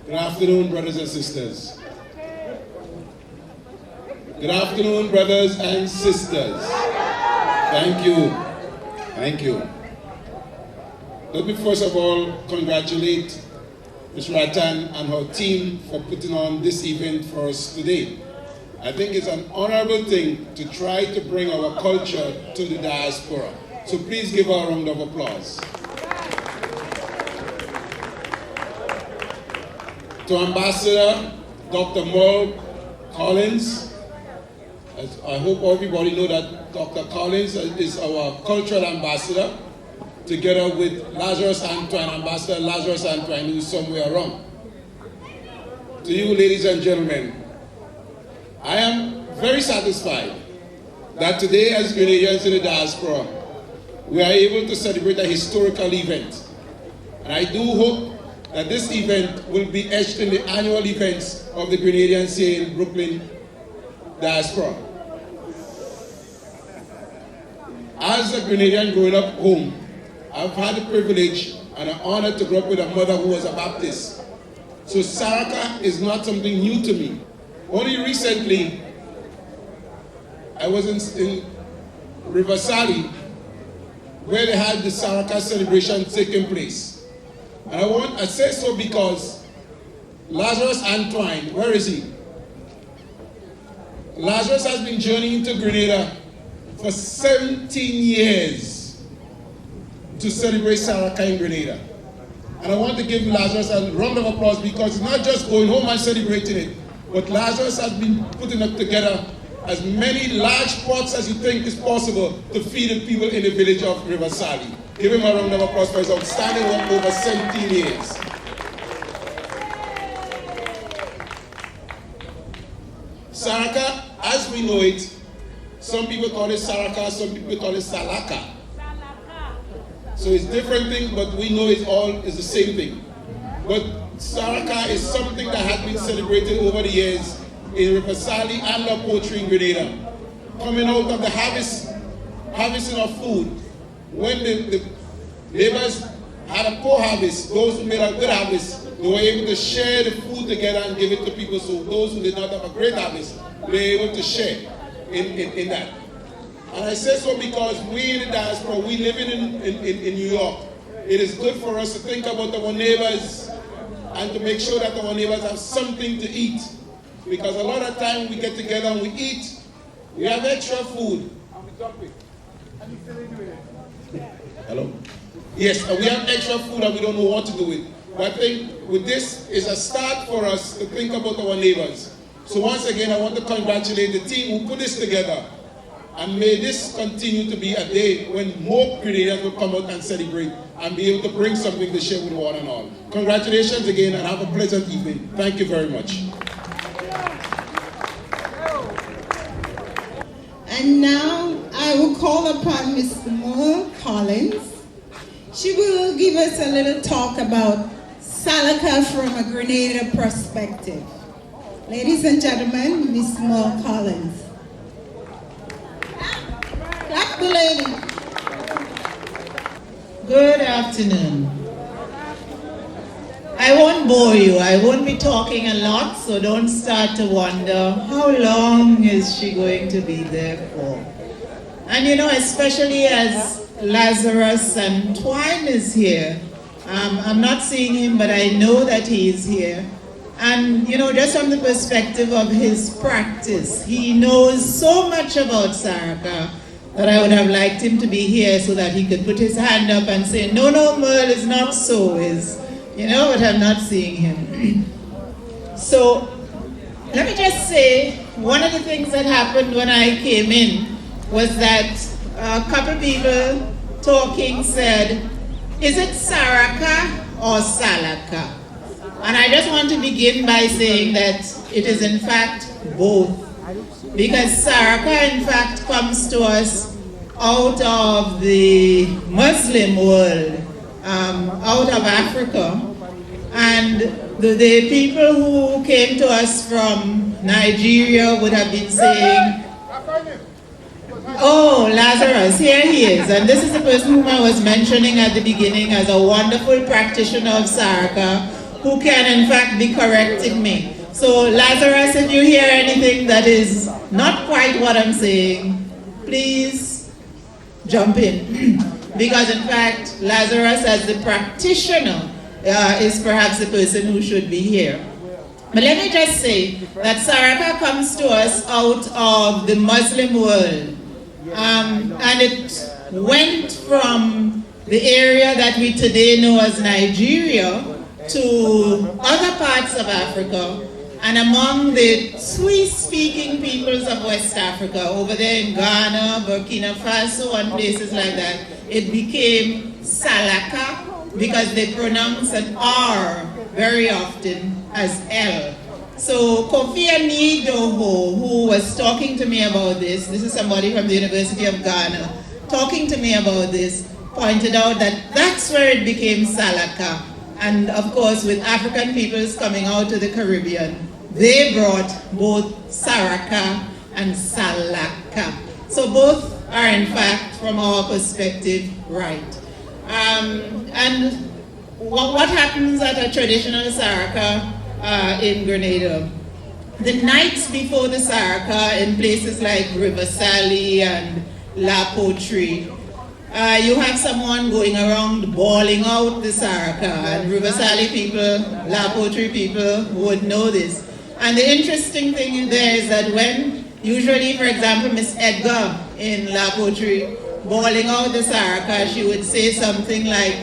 Good afternoon, brothers and sisters. Good afternoon, brothers and sisters. Thank you. Thank you. Let me first of all congratulate Ms. RATHAN and her team for putting on this event for us today. I think it's an honorable thing to try to bring our culture to the diaspora. So please give her a round of applause. To Ambassador Dr. Merle Collins, I hope everybody know that Dr. Collins is our cultural ambassador, together with Lazarus Antoine, Ambassador Lazarus Antoine, who's somewhere around. To you, ladies and gentlemen, I am very satisfied that today, as Grenadians in the diaspora, we are able to celebrate a historical event. And I do hope that this event will be etched in the annual events of the Grenadians here in Brooklyn diaspora. As a Grenadian growing up home, I've had the privilege and an honor to grow up with a mother who was a Baptist. So SALAKA is not something new to me. Only recently, I was in Riverside, where they had the SALAKA celebration taking place. And I say so because Lazarus Antoine, where is he? Lazarus has been journeying to Grenada for 17 years to celebrate SALAKA in Grenada. And I want to give Lazarus a round of applause because it's not just going home and celebrating it, but Lazarus has been putting up together as many large pots as you think is possible to feed the people in the village of Riverside. Give him a round of applause for his outstanding work over 17 years. SALAKA, as we know it, some people call it SALAKA, some people call it SALAKA. So it's different things, but we know it all is the same thing. But SALAKA is something that has been celebrated over the years in Riverside and La Poetry in Grenada. Coming out of the harvesting of food, when the laborers had a poor harvest, those who made a good harvest, they were able to share the food together and give it to people. So those who did not have a great harvest, they were able to share in that. And I say so because we in the diaspora, we living in New York, it is good for us to think about our neighbors and to make sure that our neighbors have something to eat. Because a lot of time we get together and we eat, we have extra food. And we dump it. Hello? Yes, we have extra food and we don't know what to do with. But I think with this is a start for us to think about our neighbors. So once again, I want to congratulate the team who put this together. And may this continue to be a day when more Grenadians will come out and celebrate and be able to bring something to share with one and all. Congratulations again and have a pleasant evening. Thank you very much. And now I will call upon Ms. Merle Collins. She will give us a little talk about SALAKA from a Grenada perspective. Ladies and gentlemen, Ms. Merle Collins. Clap the lady. Good afternoon. I won't bore you. I won't be talking a lot, so don't start to wonder how long is she going to be there for. And you know, especially as Lazarus Antoine is here, I'm not seeing him, but I know that he is here. And you know, just from the perspective of his practice, he knows so much about SALAKA that I would have liked him to be here so that he could put his hand up and say, no, Merle is not so, you know, but I'm not seeing him. So, let me just say, one of the things that happened when I came in was that a couple people talking said, is it SALAKA or SALAKA? And I just want to begin by saying that it is in fact both. Because SALAKA in fact comes to us out of the Muslim world, out of Africa. And the people who came to us from Nigeria would have been saying, oh, Lazarus, here he is. And this is the person whom I was mentioning at the beginning as a wonderful practitioner of SALAKA, who can in fact be correcting me. So Lazarus, if you hear anything that is not quite what I'm saying, please jump in. Because in fact, Lazarus as the practitioner is perhaps the person who should be here. But let me just say that SALAKA comes to us out of the Muslim world. And it went from the area that we today know as Nigeria to other parts of Africa, and among the Twi-speaking peoples of West Africa, over there in Ghana, Burkina Faso, and places like that, it became SALAKA because they pronounce an R very often as L. So Kofi Anidoho, who was talking to me about this is somebody from the University of Ghana, talking to me about this, pointed out that that's where it became SALAKA. And of course, with African peoples coming out to the Caribbean, they brought both SARAKA and SALAKA. So both are in fact, from our perspective, right. And what happens at a traditional SARAKA in Grenada? The nights before the SARAKA in places like River Sally and La Poterie, you have someone going around bawling out the SARAKA, and River Sally people, La Poterie people would know this. And the interesting thing there is that when, usually, for example, Miss Edgar in La Poterie, bawling out the SARAKA, she would say something like,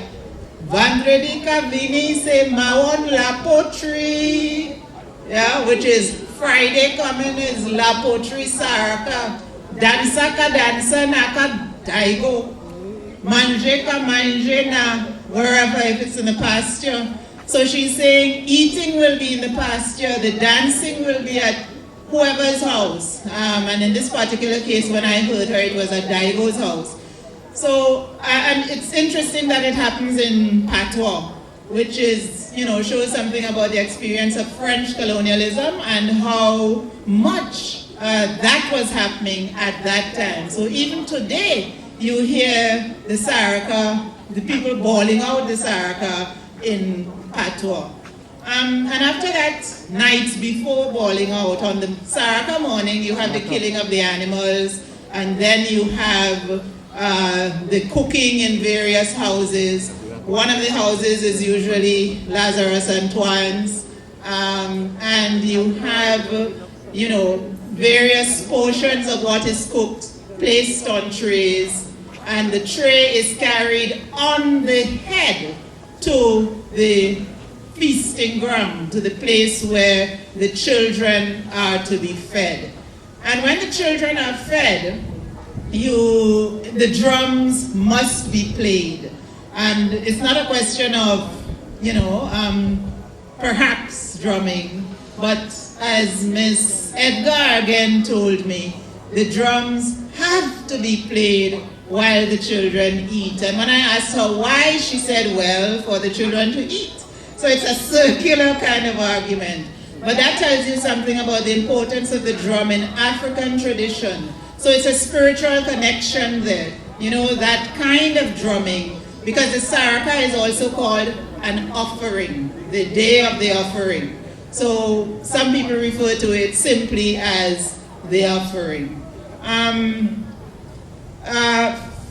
Vendredi ka vini se mawon La Poterie, yeah, which is Friday coming is La Poterie SARAKA, dansa ka dansa na ka daigo, manje ka manje na, wherever, if it's in the pasture. So she's saying eating will be in the pasture, the dancing will be at whoever's house. And in this particular case, when I heard her, it was at Daigo's house. So, and it's interesting that it happens in Patois, which is, shows something about the experience of French colonialism and how much that was happening at that time. So even today, you hear the SARAKA, the people bawling out the SARAKA in Patois. And after that, nights before bawling out, on the SARAKA morning, you have the killing of the animals, and then you have the cooking in various houses. One of the houses is usually Lazarus Antoine's, and you have, various portions of what is cooked placed on trays, and the tray is carried on the head to the feasting ground, to the place where the children are to be fed. And when the children are fed, the drums must be played. And it's not a question of, perhaps drumming, but as Miss Edgar again told me, the drums have to be played while the children eat. And when I asked her why, she said, well, for the children to eat. So it's a circular kind of argument. But that tells you something about the importance of the drum in African tradition. So it's a spiritual connection there. That kind of drumming, because the SARAKA is also called an offering, the day of the offering. So some people refer to it simply as the offering.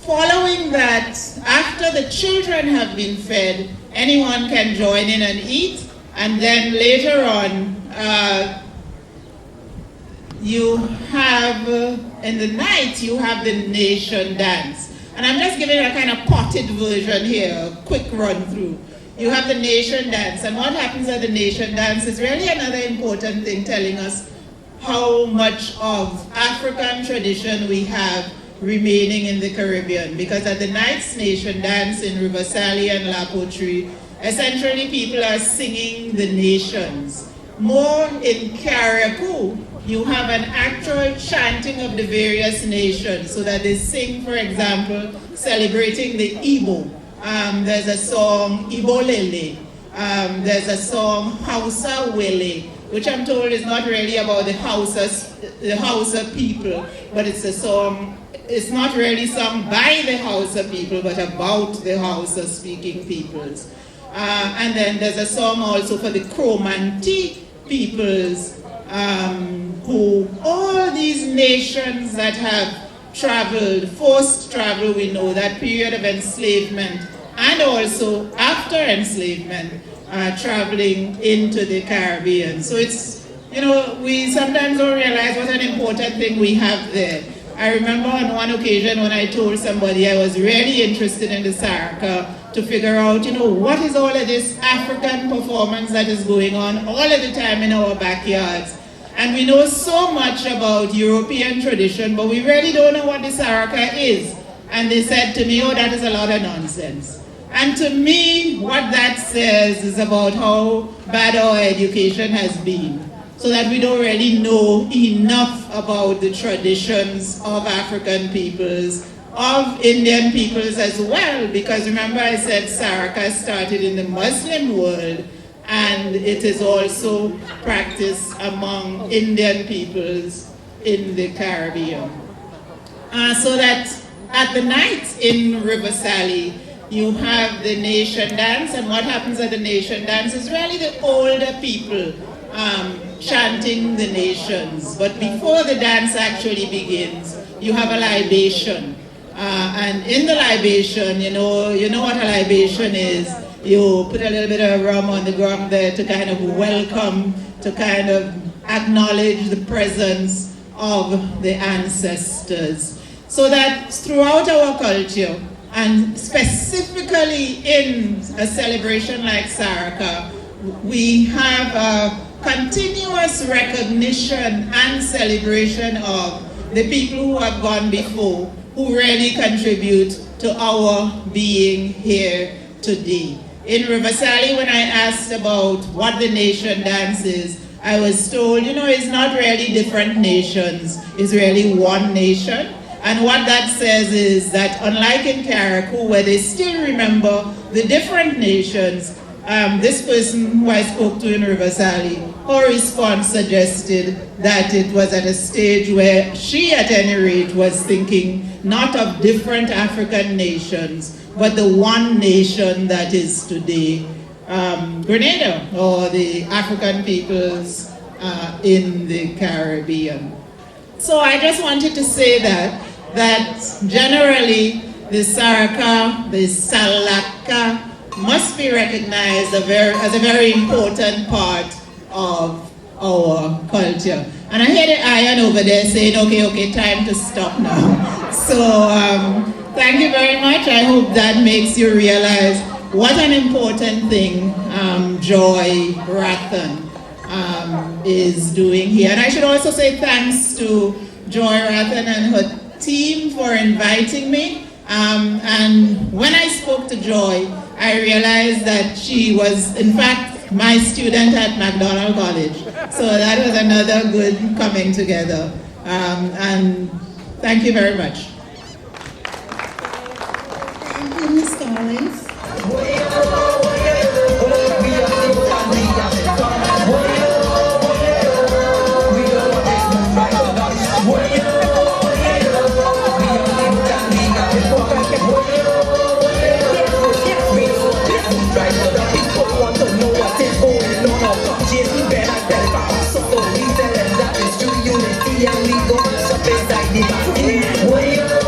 Following that, after the children have been fed, anyone can join in and eat, and then later on, you have, in the night, you have the nation dance. And I'm just giving a kind of potted version here, a quick run through. You have the nation dance, and what happens at the nation dance is really another important thing telling us how much of African tradition we have remaining in the Caribbean. Because at the night's nation dance in River Sally and La Poterie, essentially people are singing the nations. More in Carriacou, you have an actual chanting of the various nations, so that they sing, for example, celebrating the Igbo. There's a song, Igbo Lele. There's a song, Hausa Wele, which I'm told is not really about the Hausa people, but it's a song, it's not really sung by the Hausa people, but about the Hausa speaking peoples. And then there's a song also for the Chromanti peoples, who all these nations that have traveled, forced travel, we know, that period of enslavement, and also after enslavement, traveling into the Caribbean. So it's, you know, we sometimes don't realize what an important thing we have there. I remember on one occasion when I told somebody I was really interested in the SALAKA to figure out, you know, what is all of this African performance that is going on all of the time in our backyards. And we know so much about European tradition, but we really don't know what the SALAKA is. And they said to me, oh, that is a lot of nonsense. And to me, what that says is about how bad our education has been, so that we don't really know enough about the traditions of African peoples, of Indian peoples as well, because remember I said SALAKA started in the Muslim world, and it is also practiced among Indian peoples in the Caribbean. So that at the night in River Sally, you have the nation dance, and what happens at the nation dance is really the older people chanting the nations. But before the dance actually begins, you have a libation. And in the libation, you know what a libation is. You put a little bit of rum on the ground there to kind of welcome, to kind of acknowledge the presence of the ancestors. So that throughout our culture, and specifically in a celebration like SALAKA, we have a continuous recognition and celebration of the people who have gone before, who really contribute to our being here today. In River Sally, when I asked about what the nation dance is, I was told, you know, it's not really different nations, it's really one nation. And what that says is that unlike in Carriacou, where they still remember the different nations, this person who I spoke to in River Sally, her response suggested that it was at a stage where she, at any rate, was thinking not of different African nations, but the one nation that is today Grenada, or the African peoples in the Caribbean. So I just wanted to say that generally the SALAKA must be recognized as a very important part of our culture. And I hear the iron over there saying, okay, time to stop now. So thank you very much. I hope that makes you realize what an important thing Joy RATHAN is doing here. And I should also say thanks to Joy RATHAN and her team for inviting me. And when I spoke to Joy, I realized that she was, in fact, my student at McDonald College. So that was another good coming together. And thank you very much. Thank you, Ms. Collins. G.B.T.V.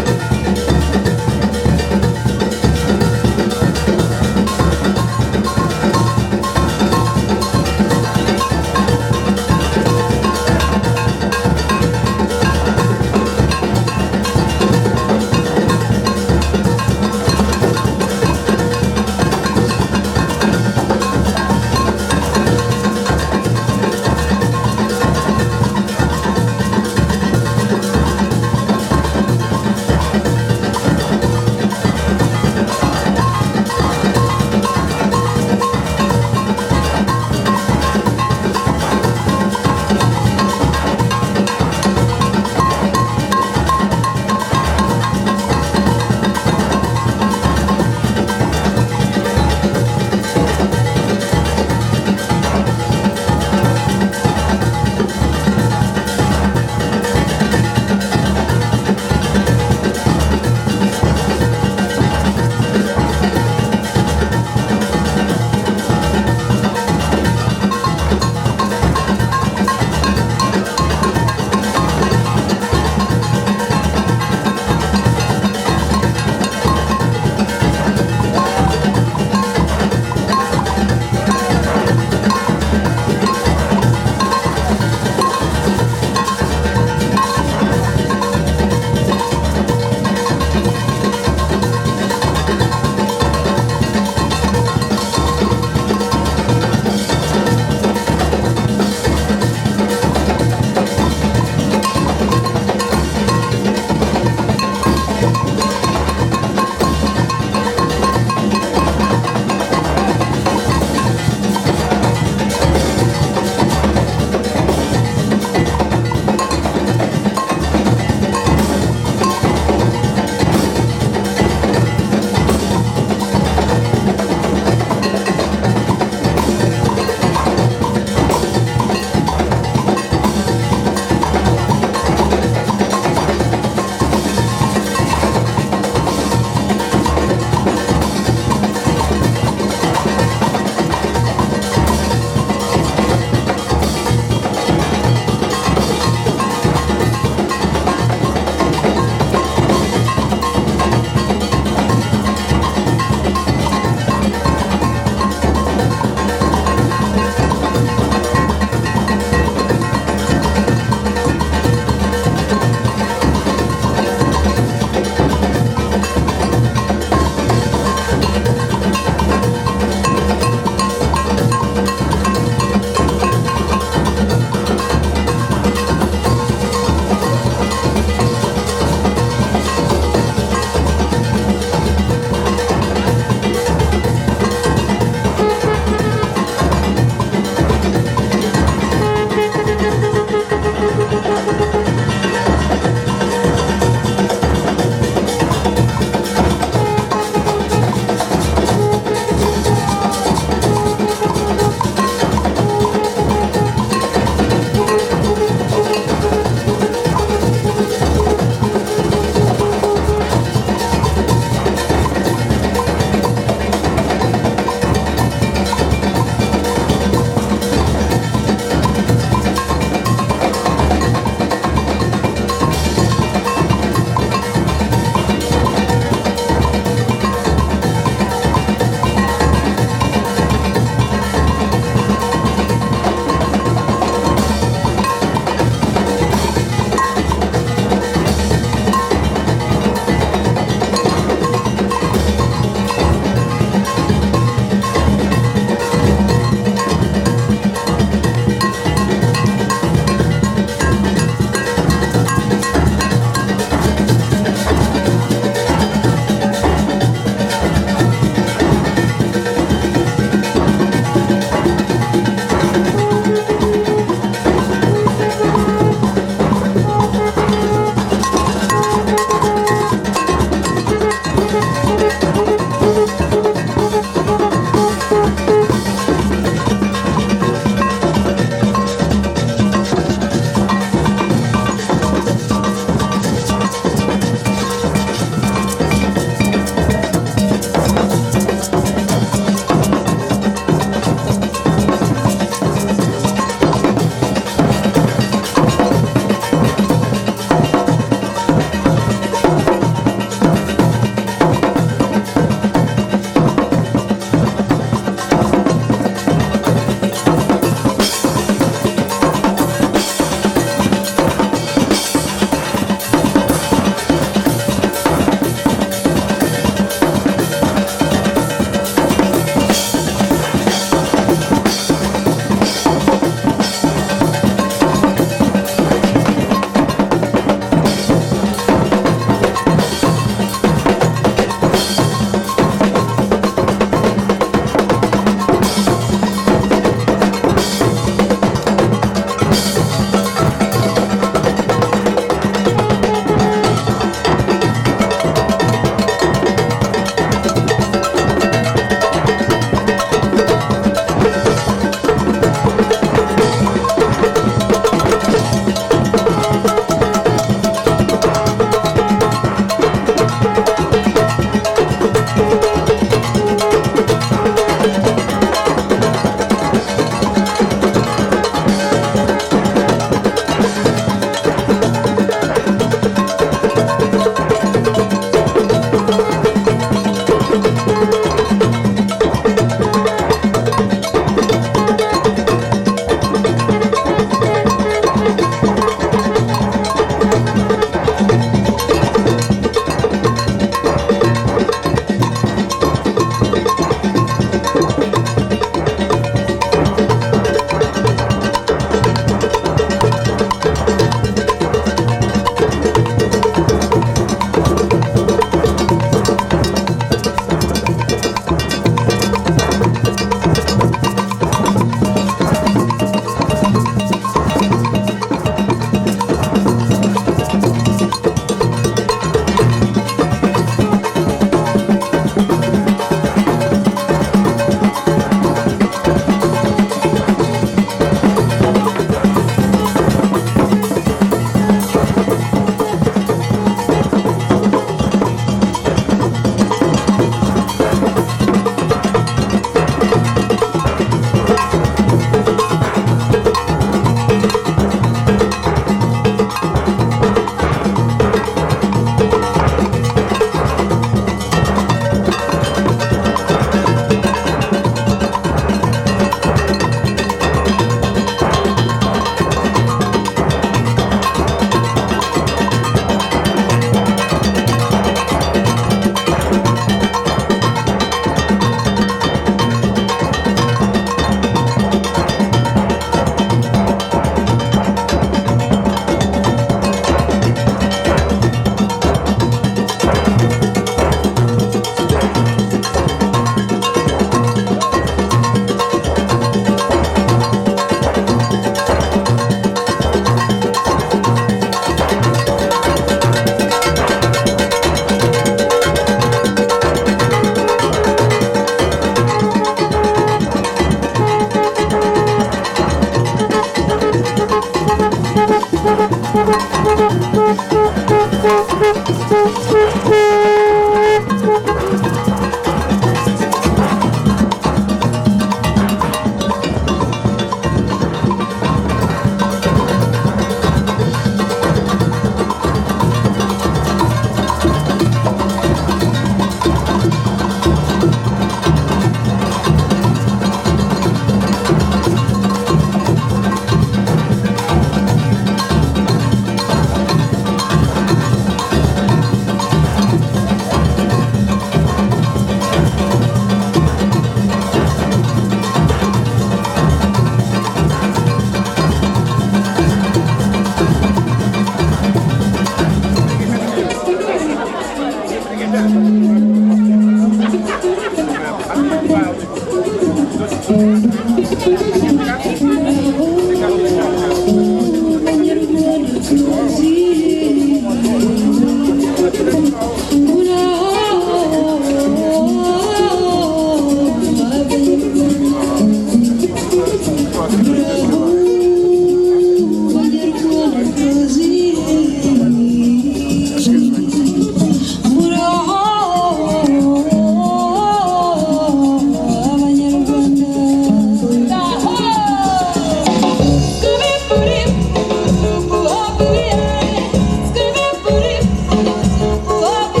Oh,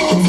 I'm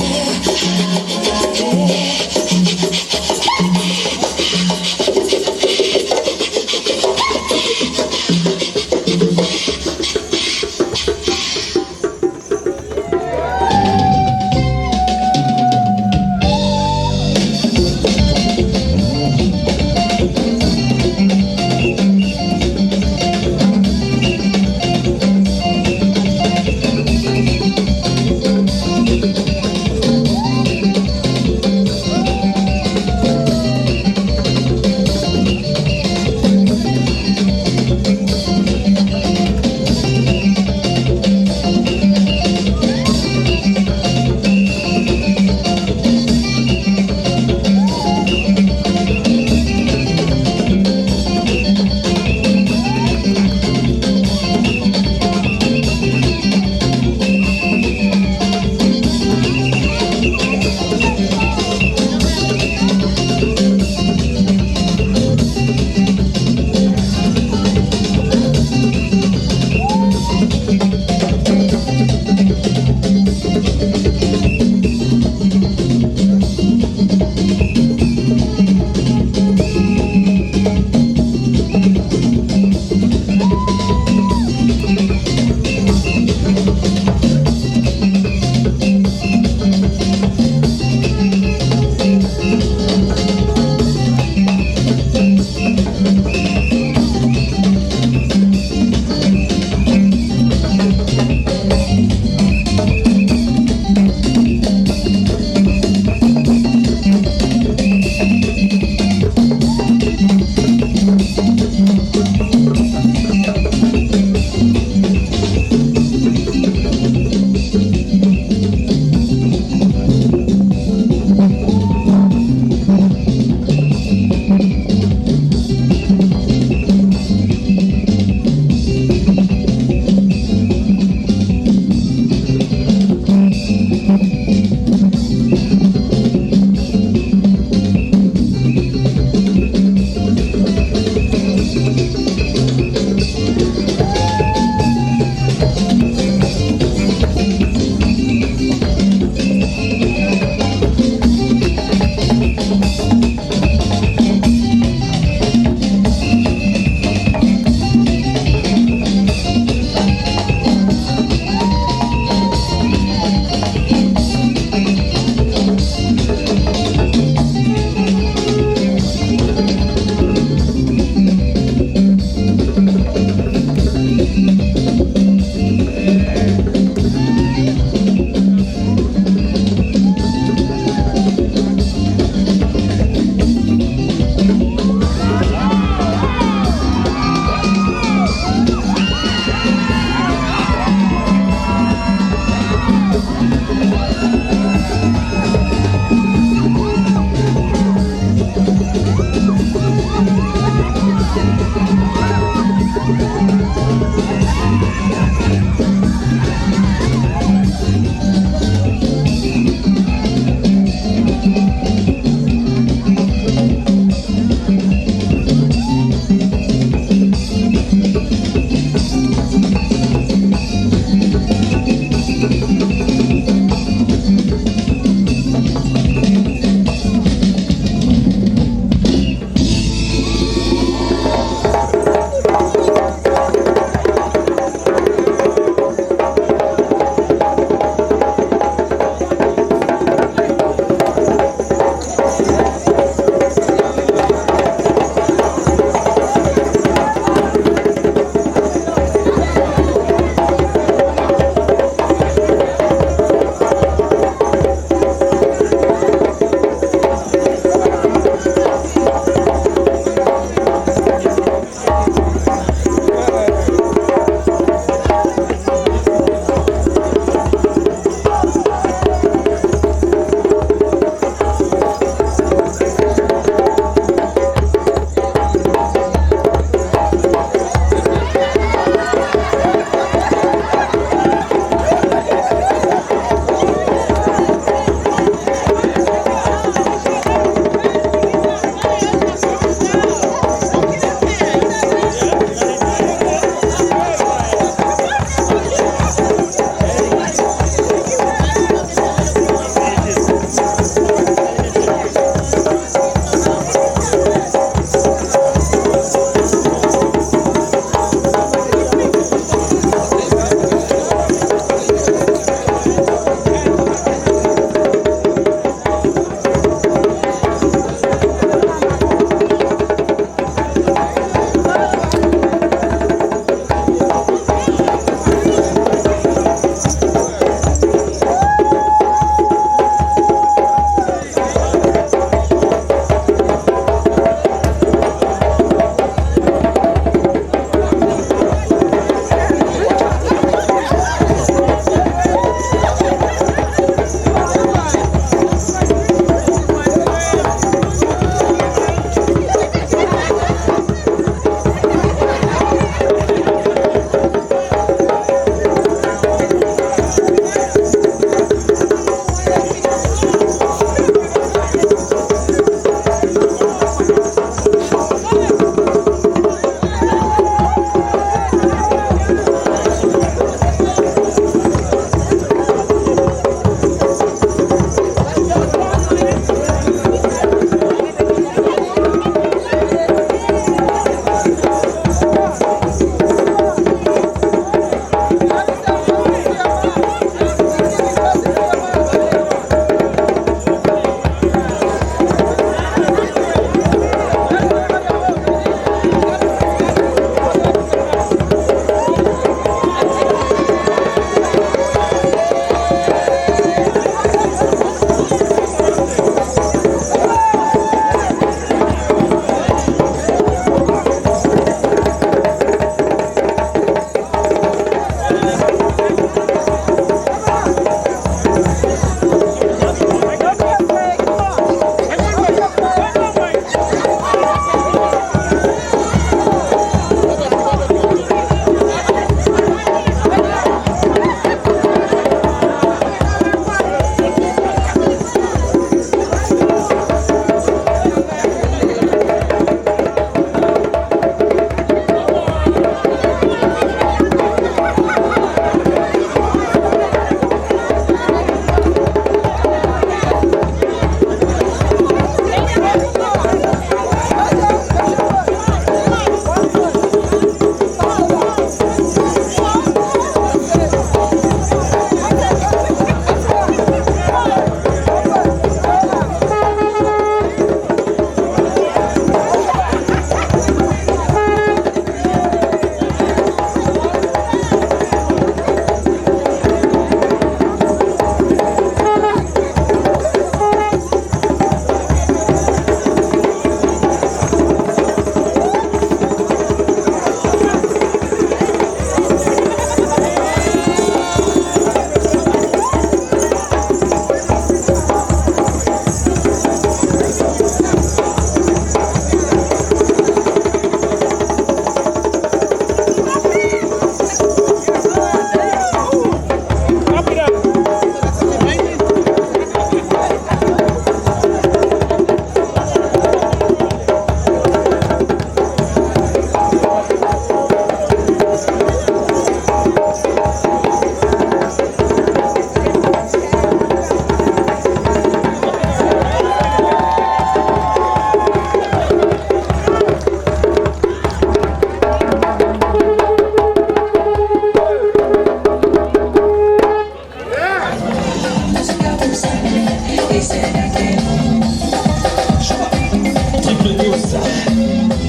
Triple dose,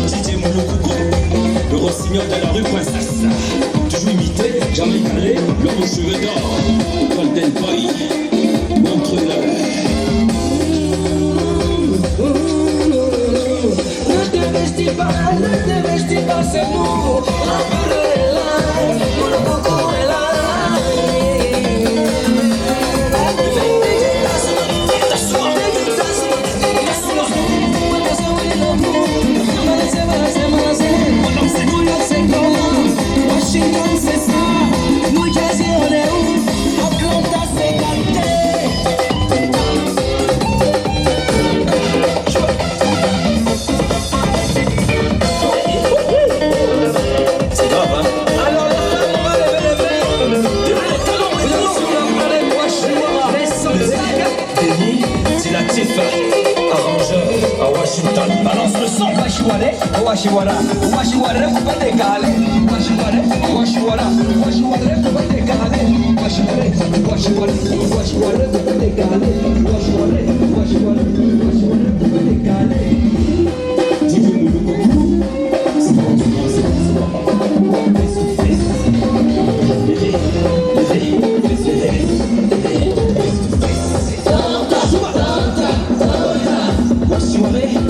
DJ Moulou Coucou, le rossignol de la rue Princesse. Toujours imité, jamais calé, l'homme aux cheveux d'or. Golden Boy, montre-le. Ne te vestis pas, c'est nous. La peur est là, Moulou Coucou est là. Washington c'est ça, New Jersey on est où? Atlanta c'est Canté. C'est grave, hein? Alors les femmes, on va lever les mains. Denis, c'est la Tifa, arrangeur à Washington, balance le son. Washiware, washiwara, washiware, coupe des galets. Washiware, washiwara, washiware, coupe des galets. Washiware, washiware, washiware, coupe des galets. Washiware, washiware, washiware, coupe des galets. DJ Moulou Coucou, c'est bon, c'est bon, c'est bon, c'est bon.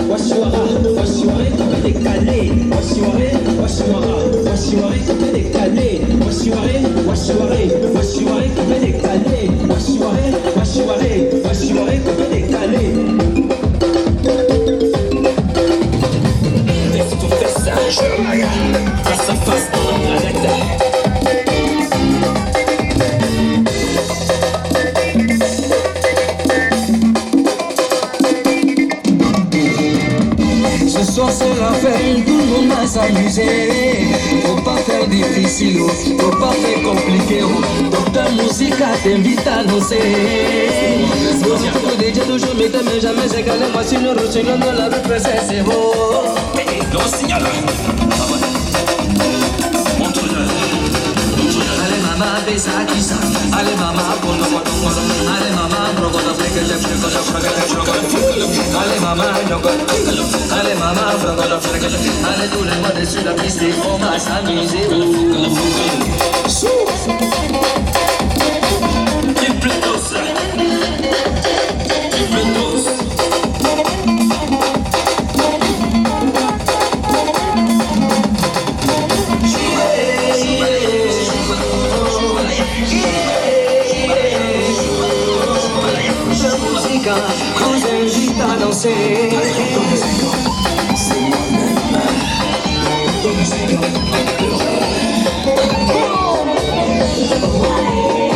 Washiwara, washiwara, coupe des galets. Washiware, washiwara, washiware, coupe des galets. Washiware, washiware, washiware, coupe des galets. Washiware, washiware, washiware, coupe des galets. Dès que tu fais ça, je regarde face à face dans la planète. Ce soir c'est la fête, tout le monde va s'amuser. Faut pas faire difficile, faut pas faire compliqué. Docteur Musica t'invite à danser. Bonjour DJ, toujours mais t'aimes jamais égalé. Voici le rossignol de la rue Princesse, c'est beau. Le rossignol. Montre-le. Allez maman, besa qui ça. Allez maman, pour le mois. Allez maman, brogoda fleke, allez maman, allez maman, brogoda fleke. Allez tous les mois dessus la piste, on va s'amuser. Triple dose. Triple dose. Nous invite à danser. C'est moi-même. Oh.